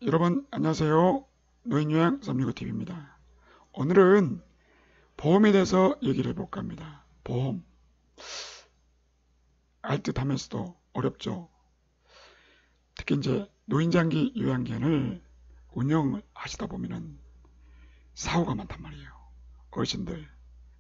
여러분 안녕하세요. 노인요양 365TV입니다. 오늘은 보험에 대해서 얘기를 해볼까 합니다. 보험. 알듯 하면서도 어렵죠. 특히 이제 노인장기 요양견을 운영을 하시다 보면은 사고가 많단 말이에요. 어르신들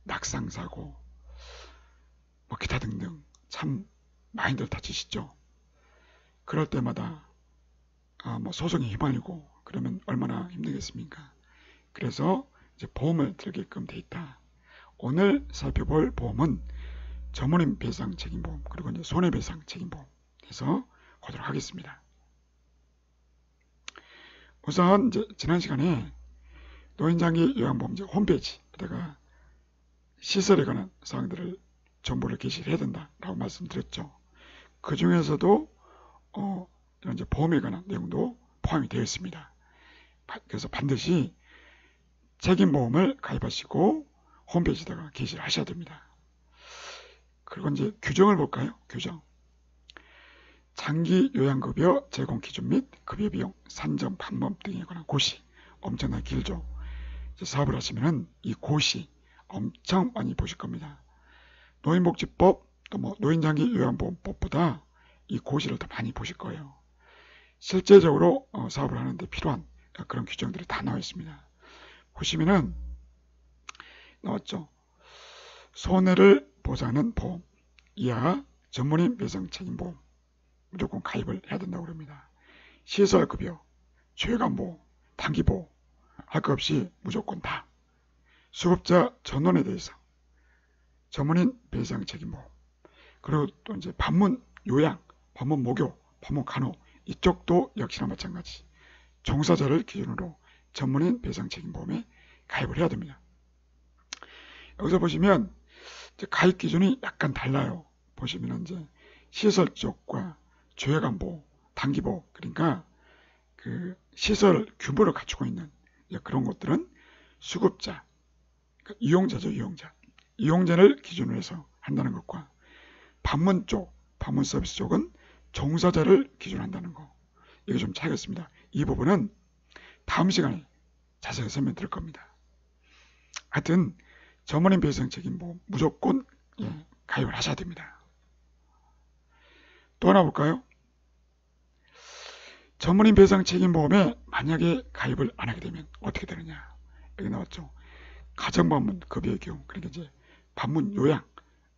낙상사고 뭐 기타 등등 참 많이들 다치시죠. 그럴 때마다 뭐 소송에 휘말리고 그러면 얼마나 힘들겠습니까? 그래서 이제 보험을 들게끔 돼 있다. 오늘 살펴볼 보험은 전문인 배상 책임보험 그리고 이제 손해배상 책임보험 해서 보도록 하겠습니다. 우선 이제 지난 시간에 노인장기 요양보험제 홈페이지에다가 시설에 관한 사항들을 정보를 게시해야 된다라고 말씀드렸죠. 그 중에서도 이런 이제 보험에 관한 내용도 포함이 되어 있습니다. 그래서 반드시 책임보험을 가입하시고 홈페이지에다가 게시를 하셔야 됩니다. 그리고 이제 규정을 볼까요? 규정. 장기 요양급여 제공 기준 및 급여 비용, 산정 방법 등에 관한 고시 엄청나게 길죠. 이제 사업을 하시면은 이 고시 엄청 많이 보실 겁니다. 노인복지법 또 뭐 노인장기 요양보험법보다 이 고시를 더 많이 보실 거예요. 실제적으로 사업을 하는데 필요한 그런 규정들이 다 나와 있습니다. 보시면은 나왔죠. 손해를 보장하는 보험 이하 전문인 배상 책임보험 무조건 가입을 해야 된다고 합니다. 시설급여, 최감보험, 단기보험 할 것 없이 무조건 다. 수급자 전원에 대해서 전문인 배상 책임보험 그리고 또 이제 방문 요양, 방문 목요, 방문 간호 이쪽도 역시나 마찬가지. 종사자를 기준으로 전문인 배상 책임보험에 가입을 해야 됩니다. 여기서 보시면 이제 가입 기준이 약간 달라요. 보시면 이제 시설 쪽과 조회관보, 단기보 그러니까 그 시설 규모를 갖추고 있는 그런 것들은 수급자, 그러니까 이용자죠, 이용자. 이용자를 기준으로 해서 한다는 것과 방문 쪽, 방문 서비스 쪽은 종사자를 기준으로 한다는 거. 이게 좀 차이가 있습니다. 이 부분은 다음 시간에 자세히 설명드릴 겁니다. 하여튼 전문인 배상 책임보험 무조건 가입을 하셔야 됩니다. 또 하나 볼까요? 전문인 배상 책임보험에 만약에 가입을 안 하게 되면 어떻게 되느냐? 여기 나왔죠. 가정방문 급여의 경우, 그러니까 이제 방문 요양,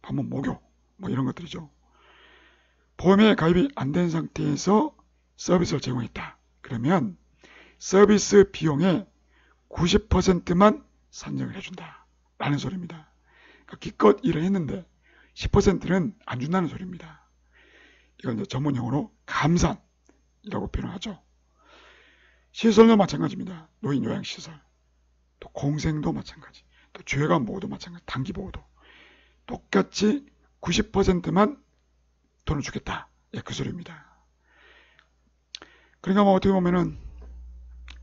방문 목요 뭐 이런 것들이죠. 보험에 가입이 안 된 상태에서 서비스를 제공했다. 그러면 서비스 비용의 90%만 산정을 해준다. 라는 소리입니다. 그러니까 기껏 일을 했는데 10%는 안 준다는 소리입니다. 이건 이제 전문용어로 감산이라고 표현하죠. 시설도 마찬가지입니다. 노인 요양시설, 또 공생도 마찬가지, 또 죄관보호도 마찬가지, 단기보호도 똑같이 90%만 돈을 주겠다. 그 소리입니다. 그러니까 뭐 어떻게 보면은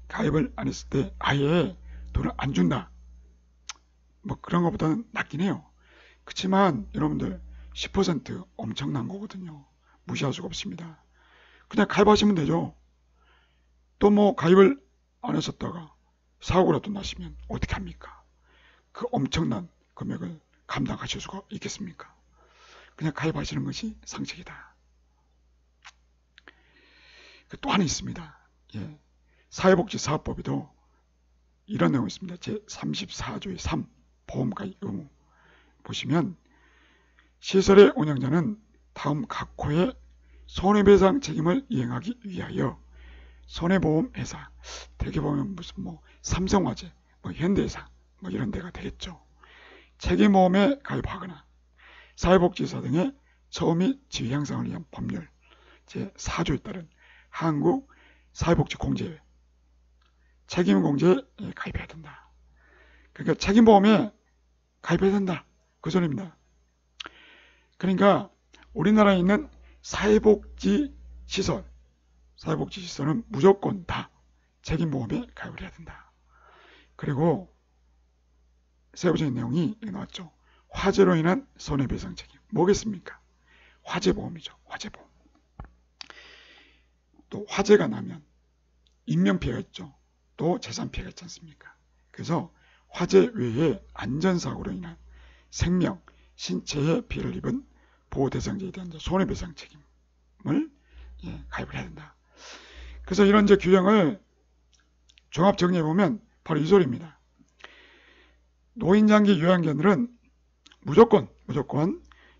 가입을 안 했을 때 아예 돈을 안 준다. 뭐 그런 것보다는 낫긴 해요. 그렇지만 여러분들 10% 엄청난 거거든요. 무시할 수가 없습니다. 그냥 가입하시면 되죠. 또 뭐 가입을 안 하셨다가 사고라도 나시면 어떻게 합니까? 그 엄청난 금액을 감당하실 수가 있겠습니까? 그냥 가입하시는 것이 상책이다. 또 하나 있습니다. 사회복지사업법에도 이런 내용이 있습니다. 제34조의 3 보험가입 의무 보시면 시설의 운영자는 다음 각 호의 손해배상 책임을 이행하기 위하여 손해보험회사 대개 보면 무슨 뭐 삼성화재, 뭐 현대해상 뭐 이런 데가 되겠죠. 책임보험에 가입하거나 사회복지사 등의 처우 및 지위 향상을 위한 법률 제4조에 따른 한국 사회복지공제회 책임공제에 가입해야 된다. 그러니까 책임보험에 가입해야 된다. 그 소리입니다. 그러니까 우리나라에 있는 사회복지시설은 무조건 다 책임보험에 가입을 해야 된다. 그리고 세부적인 내용이 여기 나왔죠. 화재로 인한 손해배상 책임. 뭐겠습니까? 화재보험이죠. 화재보험. 또 화재가 나면 인명피해가 있죠. 또 재산피해가 있지 않습니까? 그래서 화재 외에 안전사고로 인한 생명, 신체에 피해를 입은 보호대상자에 대한 손해배상 책임을 가입을 해야 된다. 그래서 이런 규정을 종합 정리해보면 바로 이 소리입니다. 노인장기 요양견들은 무조건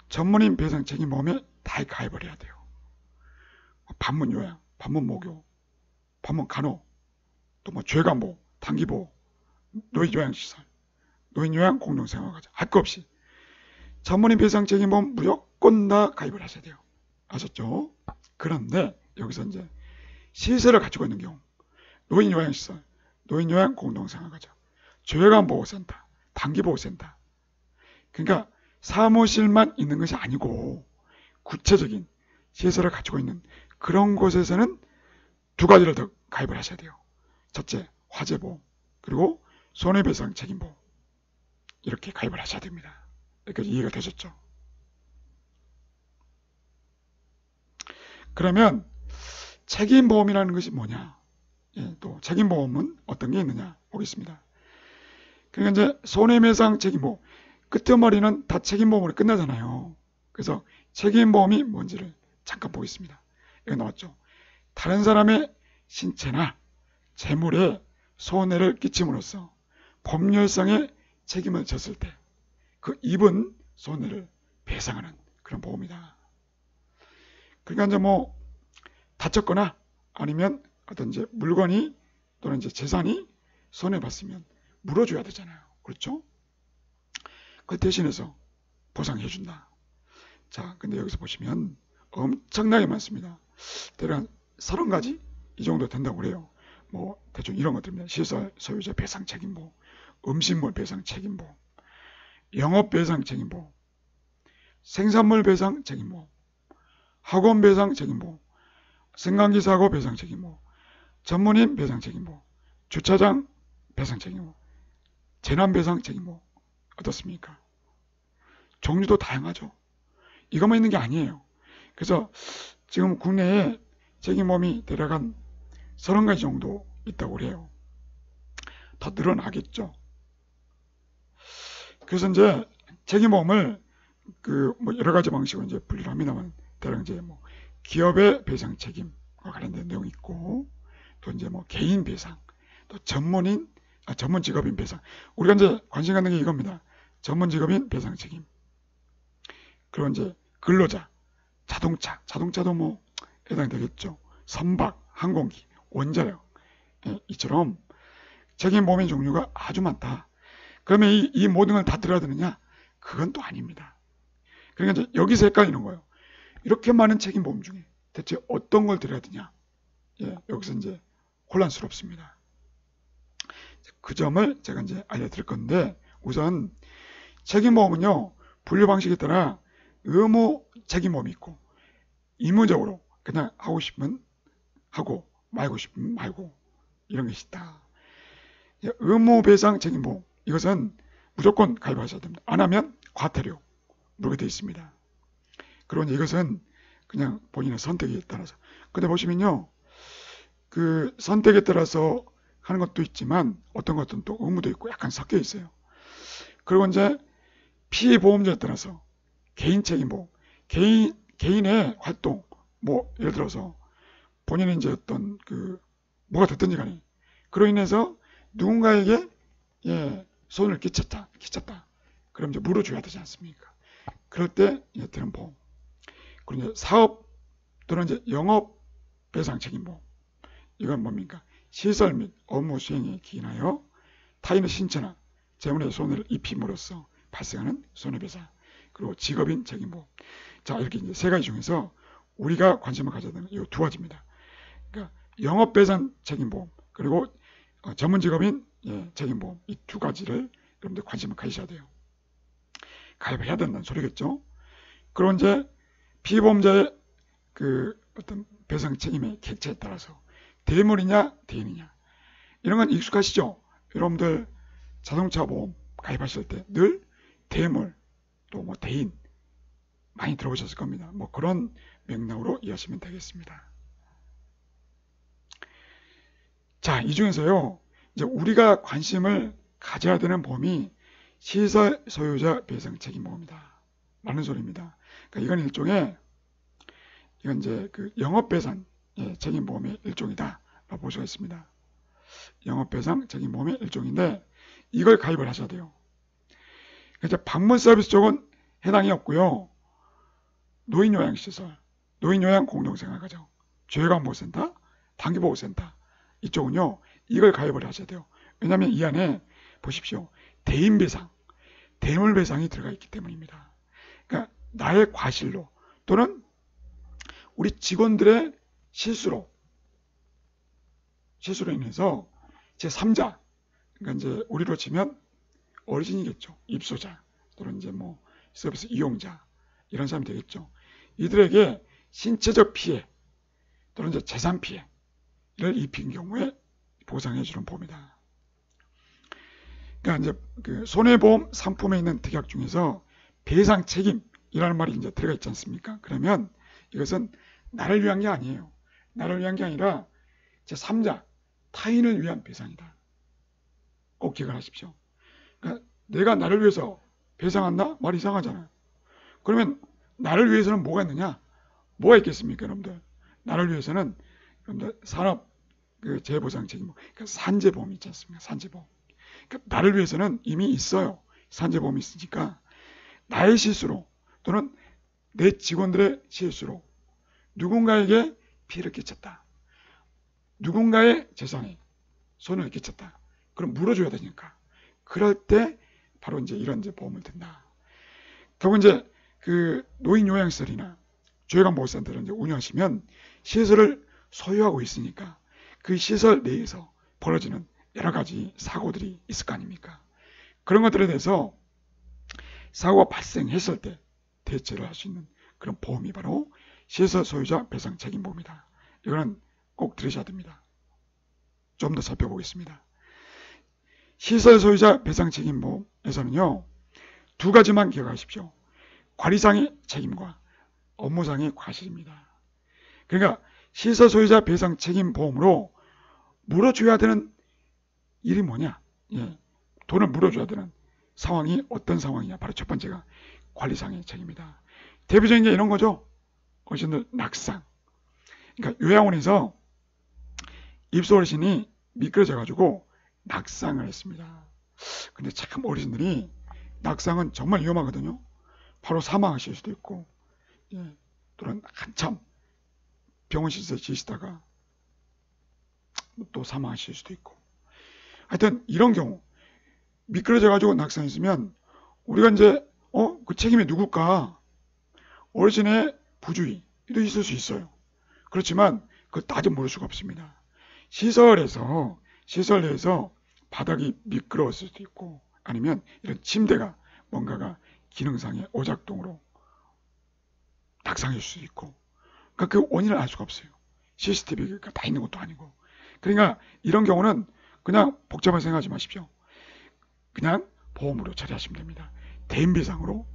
전문인 배상 책임보험에 다 가입을 해야 돼요. 반문 요양, 반문 목요, 반문 간호, 또 죄관보, 단기보호, 노인 요양시설, 노인 요양 공동생활가정 할 거 없이 전문인 배상 책임보험 무조건 다 가입을 하셔야 돼요. 아셨죠? 그런데 여기서 이제 시설을 가지고 있는 경우 노인 요양시설, 노인 요양 공동생활가정, 죄관보호센터, 단기보호센터, 그러니까 사무실만 있는 것이 아니고 구체적인 시설을 가지고 있는 그런 곳에서는 두 가지를 더 가입을 하셔야 돼요. 첫째, 화재보험, 그리고 손해배상 책임보험. 이렇게 가입을 하셔야 됩니다. 여기까지 이해가 되셨죠? 그러면 책임보험이라는 것이 뭐냐? 또 책임보험은 어떤 게 있느냐 보겠습니다. 그러니까 이제 손해배상 책임보험, 끝머리는 다 책임보험으로 끝나잖아요. 그래서 책임보험이 뭔지를 잠깐 보겠습니다. 여기 나왔죠. 다른 사람의 신체나 재물에 손해를 끼침으로써 법률상의 책임을 졌을 때 그 입은 손해를 배상하는 그런 보험이다. 그러니까 이제 다쳤거나 아니면 어떤 물건이 또는 재산이 손해봤으면 물어줘야 되잖아요. 그렇죠? 그 대신해서 보상해준다. 자, 근데 여기서 보시면 엄청나게 많습니다. 대략 30가지 이 정도 된다고 그래요. 대충 이런 것들입니다. 시설 소유자 배상 책임보험, 음식물 배상 책임보험, 영업 배상 책임보험, 생산물 배상 책임보험, 학원 배상 책임보험, 승강기 사고 배상 책임보험, 전문인 배상 책임보험, 주차장 배상 책임보험, 재난 배상 책임보험. 어떻습니까? 종류도 다양하죠. 이것만 있는 게 아니에요. 그래서 지금 국내에 책임보험이 대략 한 30가지 정도 있다고 그래요. 더 늘어나겠죠. 그래서 이제 책임보험을 여러 가지 방식으로 분리를 합니다만, 대략 기업의 배상 책임과 관련된 내용이 있고, 또 개인 배상, 또 전문 직업인 배상. 우리가 관심 갖는 게 이겁니다. 전문 직업인 배상 책임. 그리고 근로자, 자동차도 해당되겠죠. 선박, 항공기, 원자력, 이처럼 책임보험의 종류가 아주 많다. 그러면 이 모든 걸 다 들어야 되느냐? 그건 또 아닙니다. 그러니까 여기서 헷갈리는 거예요. 이렇게 많은 책임보험 중에 대체 어떤 걸 들어야 되냐? 여기서 혼란스럽습니다. 그 점을 제가 알려드릴 건데, 우선 책임보험은요, 분류 방식에 따라 의무 책임보험이 있고, 의무적으로 그냥 하고 싶으면 하고 말고 싶으면 말고, 이런 것이 있다. 의무배상 책임보험, 이것은 무조건 가입하셔야 됩니다. 안 하면 과태료 물게 되어 있습니다. 그리고 이것은 그냥 본인의 선택에 따라서. 근데 보시면요, 그 선택에 따라서 하는 것도 있지만 어떤 것들은 또 의무도 있고 약간 섞여 있어요. 그리고 피보험자에 따라서 개인 책임보험, 개인의 활동, 예를 들어서 본인이 어떤 뭐가 됐든지 간에 그로 인해서 누군가에게 손을 끼쳤다. 그럼 물어줘야 되지 않습니까? 그럴 때 드는 보험. 그리고 사업 또는 영업 배상 책임보험. 이건 뭡니까? 시설 및 업무 수행에 기인하여 타인의 신체나 재물에 손해를 입힘으로써 발생하는 손해배상. 그리고 직업인 책임보험. 자, 이렇게 3가지 중에서 우리가 관심을 가져야 되는 이 2가지입니다. 그러니까 영업배상 책임보험, 그리고 전문 직업인 책임보험, 이 2가지를 여러분들 관심을 가지셔야 돼요. 가입을 해야 된다는 소리겠죠. 그리고 피보험자의 어떤 배상 책임의 객체에 따라서 대물이냐 대인이냐, 이런 건 익숙하시죠? 여러분들 자동차 보험 가입하실 때 늘 대물 또 대인 많이 들어보셨을 겁니다. 그런 맥락으로 이해하시면 되겠습니다. 자, 이 중에서요, 이제 우리가 관심을 가져야 되는 범위 시설 소유자 배상 책임보험이다 라는 소리입니다. 그러니까 이건 일종의 이건 이제 그 영업배상 책임보험의 일종이다 라고 볼 수가 있습니다. 영업배상 책임보험의 일종인데 이걸 가입을 하셔야 돼요. 이제 방문 서비스 쪽은 해당이 없고요. 노인요양시설, 노인요양 공동생활가정, 조혜관보호센터, 단기보호센터 이쪽은요. 이걸 가입을 하셔야 돼요. 왜냐하면 이 안에 보십시오. 대인배상, 대물배상이 들어가 있기 때문입니다. 그러니까 나의 과실로 또는 우리 직원들의 실수로 인해서 제3자, 그러니까 이제 우리로 치면 어르신이겠죠. 입소자 또는 이제 뭐 서비스 이용자 이런 사람이 되겠죠. 이들에게 신체적 피해 또는 이제 재산 피해를 입힌 경우에 보상해 주는 보험이다. 그러니까 이제 그 손해보험 상품에 있는 특약 중에서 배상 책임이라는 말이 이제 들어가 있지 않습니까? 그러면 이것은 나를 위한 게 아니에요. 나를 위한 게 아니라 제3자 타인을 위한 배상이다. 꼭 기억을 하십시오. 그러니까 내가 나를 위해서 배상한다? 말 이상하잖아요. 그러면 나를 위해서는 뭐가 있느냐? 뭐가 있겠습니까, 여러분들? 나를 위해서는 여러분들 산업 그 재보상 책임, 그러니까 산재보험이 있지 않습니까? 산재보험. 그러니까 나를 위해서는 이미 있어요. 산재보험이 있으니까 나의 실수로 또는 내 직원들의 실수로 누군가에게 피해를 끼쳤다. 누군가의 재산에 손해를 끼쳤다. 그럼 물어줘야 되니까. 그럴 때 바로 이제 이런 이제 보험을 든다. 결국 이제 그 노인요양시설이나 조혜관보호센터를 이제 운영하시면 시설을 소유하고 있으니까 그 시설 내에서 벌어지는 여러 가지 사고들이 있을 거 아닙니까? 그런 것들에 대해서 사고가 발생했을 때 대처를 할 수 있는 그런 보험이 바로 시설 소유자 배상 책임보험이다. 이거는 꼭 들으셔야 됩니다. 좀 더 살펴보겠습니다. 시설 소유자 배상 책임보험에서는요. 두 가지만 기억하십시오. 관리상의 책임과 업무상의 과실입니다. 그러니까 시설 소유자 배상 책임보험으로 물어줘야 되는 일이 뭐냐? 돈을 물어줘야 되는 상황이 어떤 상황이냐? 바로 첫 번째가 관리상의 책임이다. 대표적인 게 이런 거죠. 어르신들 낙상. 그러니까 요양원에서 입소 어르신이 미끄러져가지고 낙상을 했습니다. 근데 참 어르신들이 낙상은 정말 위험하거든요. 바로 사망하실 수도 있고, 또는 한참 병원 시설에 지시다가 또 사망하실 수도 있고. 하여튼 이런 경우 미끄러져가지고 낙상했으면 우리가 이제 그 책임이 누굴까? 어르신의 부주의도 있을 수 있어요. 그렇지만 그걸 따져 물을 수가 없습니다. 시설 내에서 바닥이 미끄러웠을 수도 있고 아니면 이런 침대가 뭔가가 기능상의 오작동으로 낙상일 수도 있고 그러니까 그 원인을 알 수가 없어요. CCTV가 다 있는 것도 아니고. 그러니까 이런 경우는 그냥 복잡하게 생각하지 마십시오. 그냥 보험으로 처리하시면 됩니다. 대인배상으로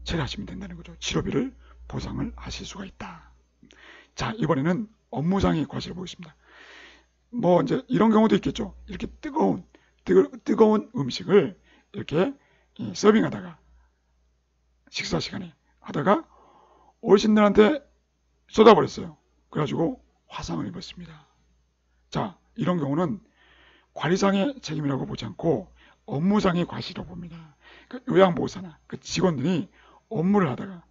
처리하시면 된다는 거죠. 치료비를 보상을 하실 수가 있다. 자, 이번에는 업무상의 과실을 보겠습니다. 뭐 이제 이런 경우도 있겠죠. 이렇게 뜨거운 음식을 이렇게 서빙하다가 식사 시간에 하다가 어르신들한테 쏟아버렸어요. 그래가지고 화상을 입었습니다. 자, 이런 경우는 관리상의 책임이라고 보지 않고 업무상의 과실이라고 봅니다. 그러니까 요양보호사나 그 직원들이 업무를 하다가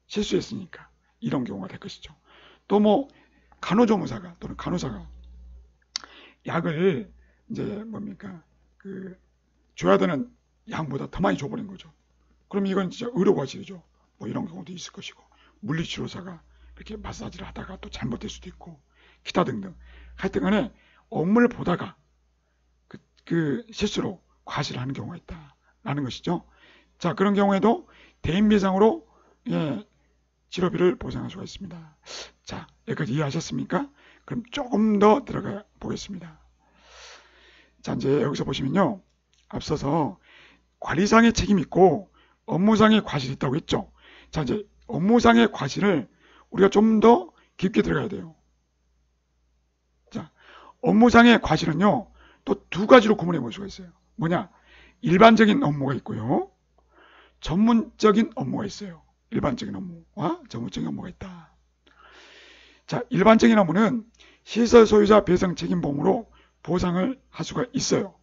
실수했으니까 이런 경우가 될 것이죠. 또 뭐 간호조무사가 또는 간호사가 약을 이제 뭡니까 그 줘야 되는 양보다 더 많이 줘버린 거죠. 그럼 이건 진짜 의료과실이죠. 뭐 이런 경우도 있을 것이고 물리치료사가 이렇게 마사지를 하다가 또 잘못될 수도 있고 기타 등등. 하여튼간에 업무를 보다가 그 실수로 과실을 하는 경우가 있다라는 것이죠. 자, 그런 경우에도 대인배상으로 치료비를 보상할 수가 있습니다. 자, 여기까지 이해하셨습니까? 그럼 조금 더 들어가 보겠습니다. 자, 이제 여기서 보시면요. 앞서서 관리상의 책임이 있고 업무상의 과실이 있다고 했죠. 자, 이제 업무상의 과실을 우리가 좀 더 깊게 들어가야 돼요. 자, 업무상의 과실은요, 또 두 가지로 구분해 볼 수가 있어요. 뭐냐? 일반적인 업무가 있고요. 전문적인 업무가 있어요. 일반적인 업무와 전문적인 업무가 있다. 자, 일반적인 업무는 시설 소유자 배상 책임보험으로 보상을 할 수가 있어요.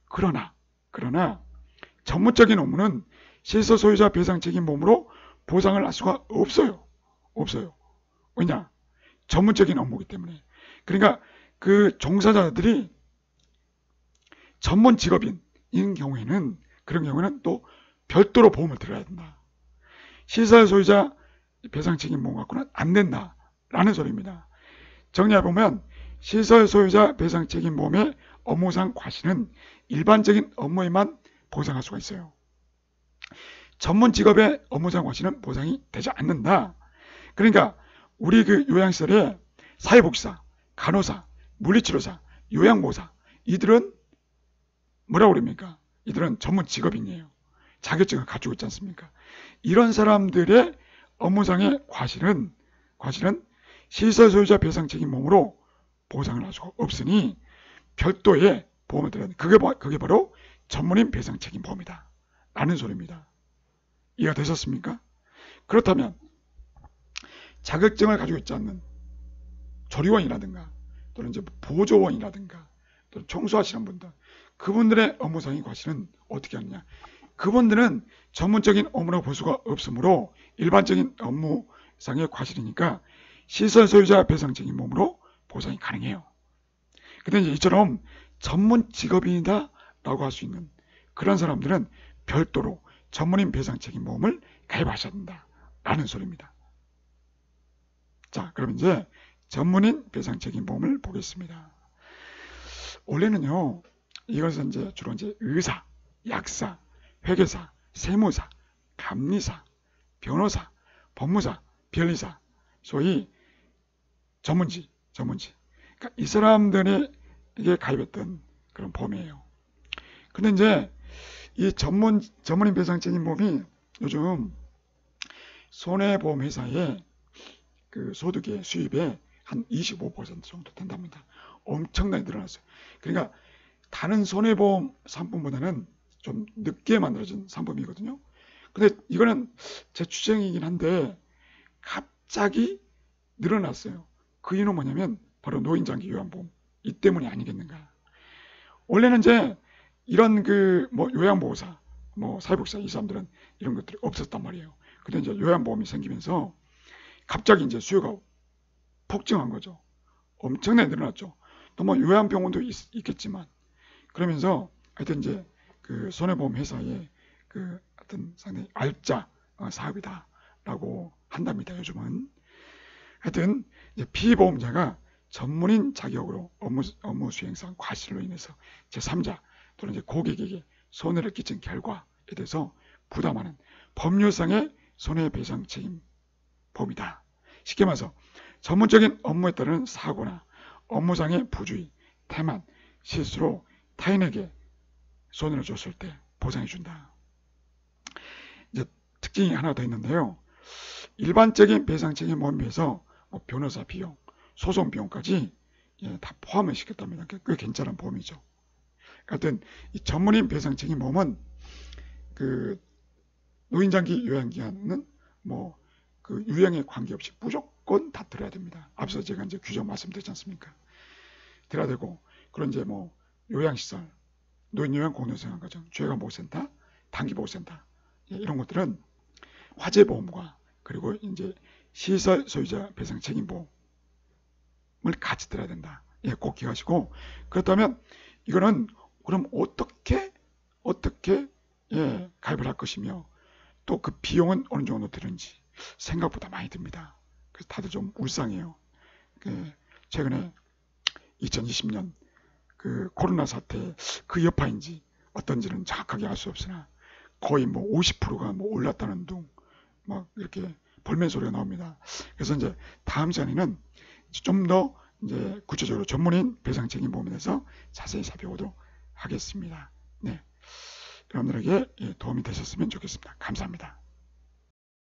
그러나 전문적인 업무는 시설 소유자 배상 책임보험으로 보상을 할 수가 없어요. 왜냐? 전문적인 업무이기 때문에. 그러니까 그 종사자들이 전문 직업인인 경우에는, 그런 경우에는 또 별도로 보험을 들어야 된다. 시설 소유자 배상 책임보험 갖고는 안 된다라는 소리입니다. 정리해보면 시설 소유자 배상 책임보험의 업무상 과실은 일반적인 업무에만 보상할 수가 있어요. 전문 직업의 업무상 과실은 보상이 되지 않는다. 그러니까 우리 그 요양시설에 사회복지사, 간호사, 물리치료사, 요양보호사, 이들은 뭐라고 그럽니까? 이들은 전문 직업인이에요. 자격증을 가지고 있지 않습니까? 이런 사람들의 업무상의 과실은 시설 소유자 배상 책임보험으로 보상을 할 수가 없으니 별도의 보험을 들어야 돼. 그게 바로 전문인 배상 책임보험이다 라는 소리입니다. 이해가 되셨습니까? 그렇다면 자격증을 가지고 있지 않는 조리원이라든가 또는 이제 보조원이라든가 또는 청소하시는 분들, 그분들의 업무상의 과실은 어떻게 하느냐? 그분들은 전문적인 업무라고 볼 수가 없으므로 일반적인 업무상의 과실이니까 시설 소유자 배상 책임보험으로 보상이 가능해요. 근데 이제 이처럼 전문 직업인이다 라고 할 수 있는 그런 사람들은 별도로 전문인 배상 책임보험을 가입하셔야 된다 라는 소리입니다. 자, 그럼 이제 전문인 배상 책임보험을 보겠습니다. 원래는요, 이것은 이제 주로 이제 의사, 약사, 회계사, 세무사, 감리사, 변호사, 법무사, 변리사, 소위 전문직. 그러니까 이 사람들에게 가입했던 그런 보험이에요. 근데 이제 이 전문인 배상 책임보험이 요즘 손해보험 회사의 그 소득의 수입의 한 25% 정도 된답니다. 엄청나게 늘어났어요. 그러니까 다른 손해보험 상품보다는 좀 늦게 만들어진 상품이거든요. 근데 이거는 제 추정이긴 한데 갑자기 늘어났어요. 그 이유는 뭐냐면 바로 노인장기 요양보험 이 때문이 아니겠는가. 원래는 이제 이런 그 뭐 요양보호사, 뭐 사회복지사 이 사람들은 이런 것들이 없었단 말이에요. 근데 이제 요양보험이 생기면서 갑자기 이제 수요가 폭증한 거죠. 엄청나게 늘어났죠. 또 뭐 요양병원도 있겠지만 그러면서 하여튼 이제 그 손해보험 회사의 그 하여튼 상당히 알짜 사업이다라고 한답니다. 요즘은. 하여튼 이제 피보험자가 전문인 자격으로 업무 수행상 과실로 인해서 제3자 또는 이제 고객에게 손해를 끼친 결과에 대해서 부담하는 법률상의 손해배상 책임 보험이다. 쉽게 말해서 전문적인 업무에 따른 사고나 업무상의 부주의, 태만, 실수로 타인에게 손해를 줬을 때 보상해준다. 이제 특징이 하나 더 있는데요. 일반적인 배상 책임 보험에 비해서 뭐 변호사 비용, 소송 비용까지 다 포함을 시켰답니다. 꽤 괜찮은 보험이죠. 하여튼 이 전문인 배상 책임 보험은 그 노인장기 요양기한은 뭐 그 유형에 관계없이 무조건 다 들어야 됩니다. 앞서 제가 이제 규정 말씀드렸지 않습니까? 들어야 되고, 그런 이제 뭐 요양시설, 노인요양 공동생활가정, 죄가보호센터, 단기보호센터 이런 것들은 화재보험과 그리고 이제 시설 소유자 배상 책임보험을 같이 들어야 된다. 꼭 기억하시고, 그렇다면 이거는 그럼 어떻게 가입을 할 것이며 또 그 비용은 어느 정도 드는지 생각보다 많이 듭니다. 그래서 다들 좀 울상해요. 최근에 2020년 그 코로나 사태 그 여파인지 어떤지는 정확하게 알 수 없으나 거의 뭐 50%가 뭐 올랐다는 둥 막 이렇게 볼멘 소리가 나옵니다. 그래서 이제 다음 시간에는 좀 더 이제 구체적으로 전문인 배상 책임 보험에 대해서 자세히 살펴보도록 하겠습니다. 네, 여러분들에게 도움이 되셨으면 좋겠습니다. 감사합니다.